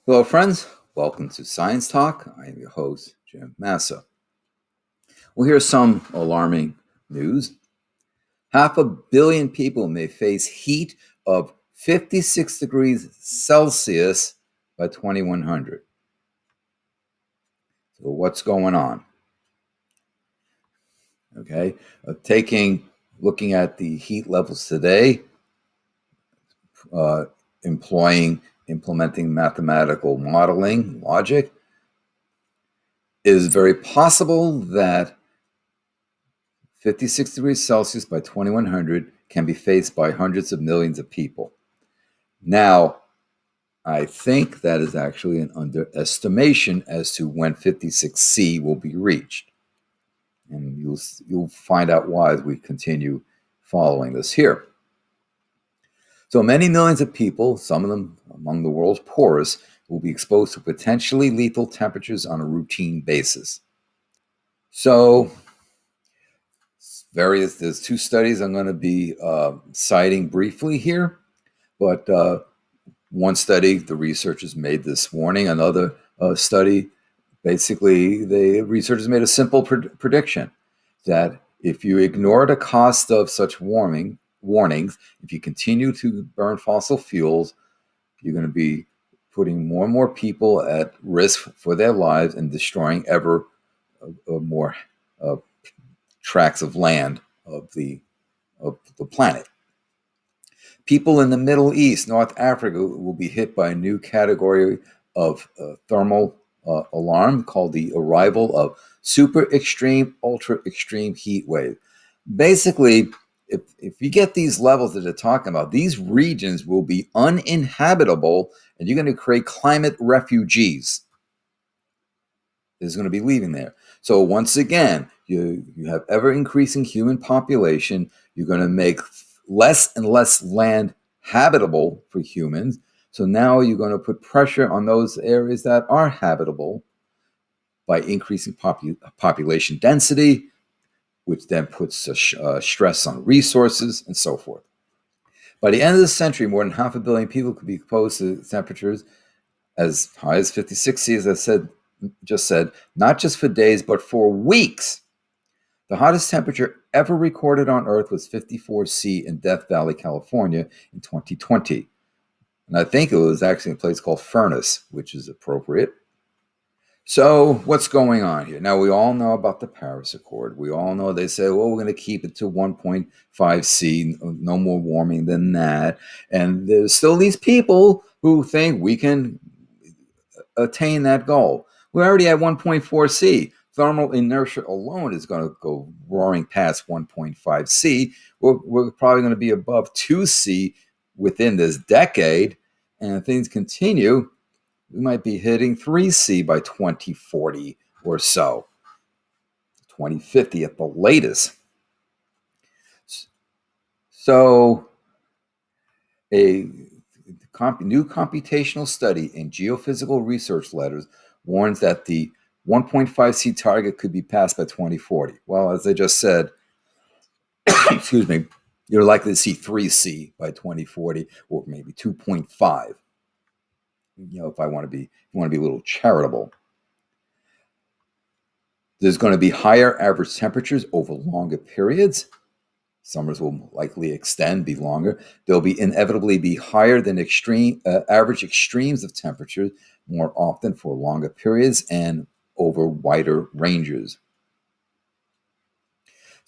Hello, friends. Welcome to Science Talk. I am your host, Jim Massa. Well, here's some alarming news. 500 million people may face heat of 56 degrees Celsius by 2100. So, what's going on? Okay, looking at the heat levels today, uh, implementing mathematical modeling logic, is very possible that 56 degrees Celsius by 2100 can be faced by hundreds of millions of people. Now, I think that is actually an underestimation as to when 56C will be reached. And you'll find out why as we continue following this here. So many millions of people, some of them among the world's poorest, will be exposed to potentially lethal temperatures on a routine basis. So there's two studies I'm going to be citing briefly here, but one study the researchers made this morning, another study, basically the researchers made a simple prediction that if you ignore the cost of such warnings, if you continue to burn fossil fuels, you're going to be putting more and more people at risk for their lives and destroying ever more tracts of land of the planet. People in the Middle East, North Africa, will be hit by a new category of thermal alarm called the arrival of super extreme, ultra extreme heat wave. Basically, if you get these levels that they're talking about, these regions will be uninhabitable and you're going to create climate refugees. Is going to be leaving there. So once again, you have ever increasing human population. You're going to make less and less land habitable for humans. So now you're going to put pressure on those areas that are habitable by increasing population density, which then puts stress on resources and so forth. By the end of the century, more than 500 million people could be exposed to temperatures as high as 56C, as I just said, not just for days, but for weeks. The hottest temperature ever recorded on Earth was 54C in Death Valley, California in 2020. And I think it was actually a place called Furnace, which is appropriate. So what's going on here? Now, we all know about the Paris Accord. We all know they say, well, we're going to keep it to 1.5C, no more warming than that. And there's still these people who think we can attain that goal. We're already at 1.4C. Thermal inertia alone is going to go roaring past 1.5C. We're probably going to be above 2C within this decade. And if things continue, we might be hitting 3C by 2040 or so. 2050 at the latest. So a new computational study in Geophysical Research Letters warns that the 1.5C target could be passed by 2040. Well, as I just said, excuse me, you're likely to see 3C by 2040 or maybe 2.5. If you want to be a little charitable. There's going to be higher average temperatures over longer periods. Summers will likely extend, be longer. They'll inevitably be higher than average extremes of temperature more often for longer periods and over wider ranges.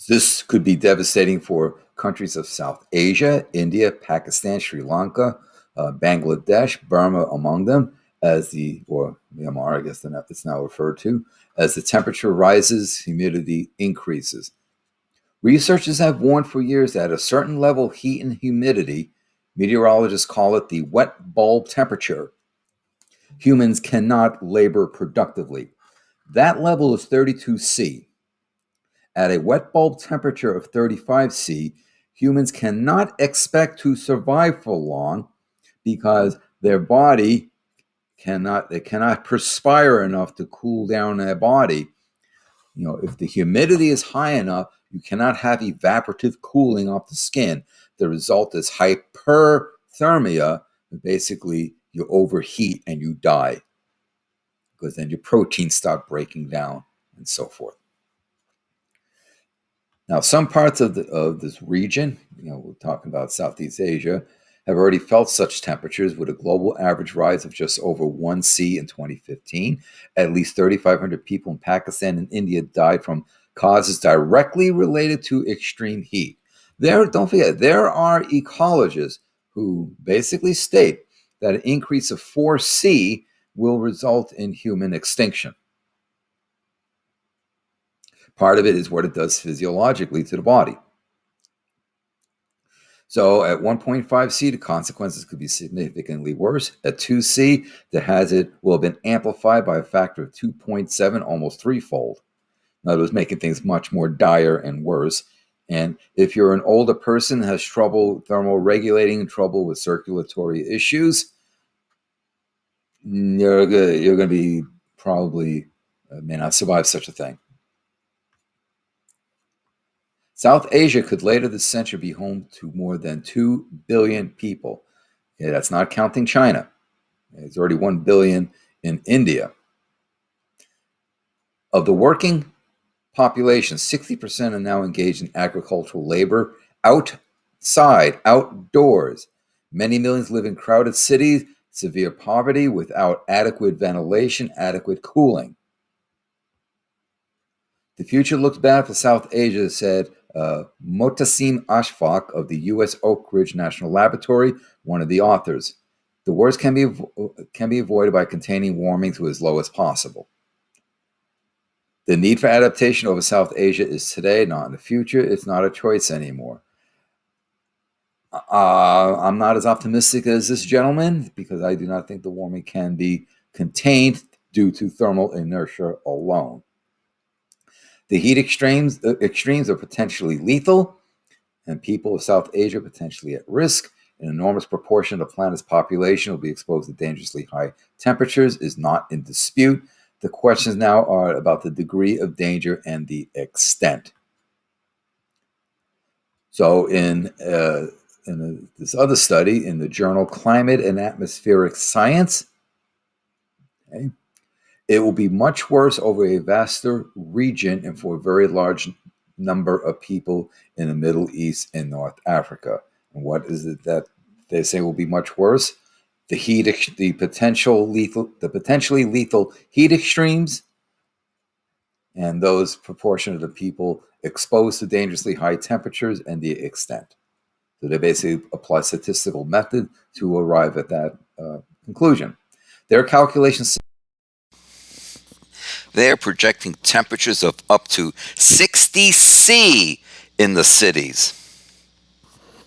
This could be devastating for countries of South Asia, India, Pakistan, Sri Lanka, Bangladesh, Burma among them, or Myanmar, I guess it's now referred to, as the temperature rises, humidity increases. Researchers have warned for years that at a certain level of heat and humidity, meteorologists call it the wet bulb temperature, humans cannot labor productively. That level is 32C. At a wet bulb temperature of 35C, humans cannot expect to survive for long because their body cannot perspire enough to cool down their body. If the humidity is high enough, you cannot have evaporative cooling off the skin. The result is hyperthermia. Basically, you overheat and you die, because then your proteins start breaking down and so forth. Now, some parts of this region, we're talking about Southeast Asia, have already felt such temperatures with a global average rise of just over 1°C in 2015. At least 3,500 people in Pakistan and India died from causes directly related to extreme heat. Don't forget, there are ecologists who basically state that an increase of 4°C will result in human extinction. Part of it is what it does physiologically to the body. So at 1.5°C, the consequences could be significantly worse. At 2°C, the hazard will have been amplified by a factor of 2.7, almost threefold. In other words, making things much more dire and worse. And if you're an older person, has trouble thermoregulating, trouble with circulatory issues, you're going to be probably may not survive such a thing. South Asia could later this century be home to more than 2 billion people. Okay, that's not counting China. There's already 1 billion in India. Of the working population, 60% are now engaged in agricultural labor outside, outdoors. Many millions live in crowded cities, severe poverty without adequate ventilation, adequate cooling. The future looks bad for South Asia, said Motasim Ashfaq of the U.S. Oak Ridge National Laboratory, one of the authors. The worst can be avoided by containing warming to as low as possible. The need for adaptation over South Asia is today, not in the future. It's not a choice anymore. I'm not as optimistic as this gentleman because I do not think the warming can be contained due to thermal inertia alone. The heat extremes are potentially lethal, and people of South Asia are potentially at risk. An enormous proportion of the planet's population will be exposed to dangerously high temperatures is not in dispute. The questions now are about the degree of danger and the extent. So in this other study in the journal Climate and Atmospheric Science, okay, it will be much worse over a vaster region and for a very large number of people in the Middle East and North Africa. And what is it that they say will be much worse? The potentially lethal heat extremes, and those proportion of the people exposed to dangerously high temperatures and the extent. So they basically apply statistical method to arrive at that conclusion. Their calculations, they're projecting temperatures of up to 60°C in the cities.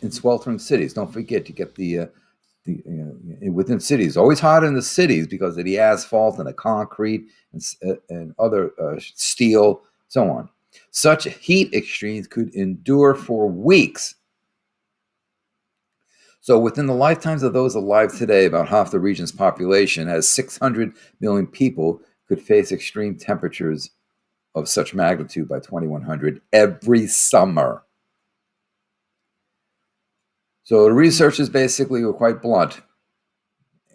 In sweltering cities. Don't forget to get within cities. Always hot in the cities because of the asphalt and the concrete and other steel, so on. Such heat extremes could endure for weeks. So within the lifetimes of those alive today, about half the region's population, as 600 million people, could face extreme temperatures of such magnitude by 2100 every summer. So the researchers basically were quite blunt,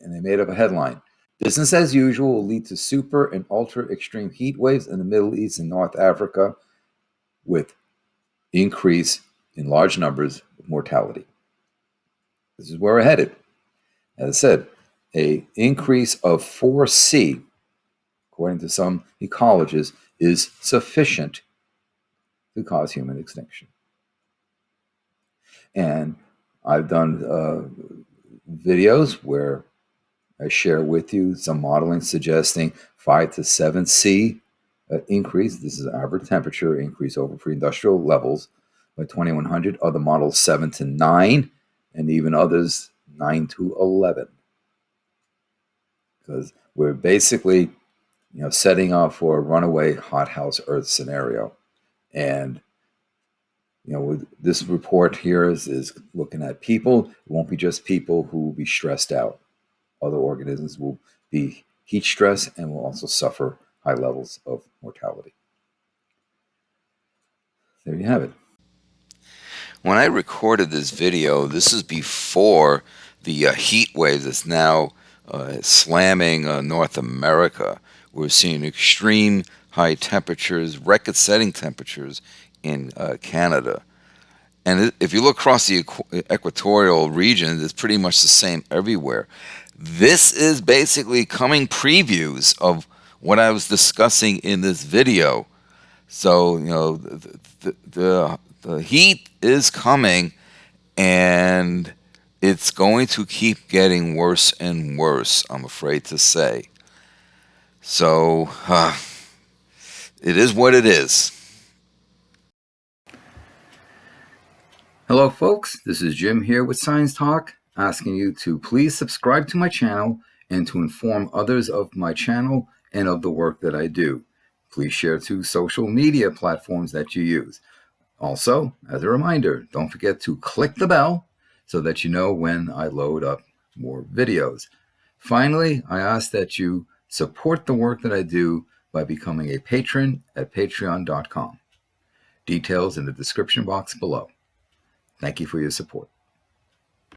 and they made up a headline. Business as usual will lead to super and ultra extreme heat waves in the Middle East and North Africa with increase in large numbers of mortality. This is where we're headed. As I said, an increase of 4°C, according to some ecologists, is sufficient to cause human extinction. And I've done videos where I share with you some modeling suggesting 5 to 7°C increase. This is average temperature increase over pre-industrial levels by 2100. Other models 7 to 9, and even others 9 to 11. Because we're basically, setting up for a runaway hothouse Earth scenario. And with this report here is looking at people. It won't be just people who will be stressed out. Other organisms will be heat stress and will also suffer high levels of mortality. There you have it. When I recorded this video, this is before the heat wave that's now slamming North America. We're seeing extreme high temperatures, record-setting temperatures in Canada. And if you look across the equatorial region, it's pretty much the same everywhere. This is basically coming previews of what I was discussing in this video. So, the heat is coming, and it's going to keep getting worse and worse, I'm afraid to say. So, it is what it is. Hello folks, this is Jim here with Science Talk, asking you to please subscribe to my channel and to inform others of my channel and of the work that I do. Please share to social media platforms that you use. Also, as a reminder, don't forget to click the bell so that you know when I load up more videos. Finally, I ask that you support the work that I do by becoming a patron at patreon.com. Details in the description box below. Thank you for your support.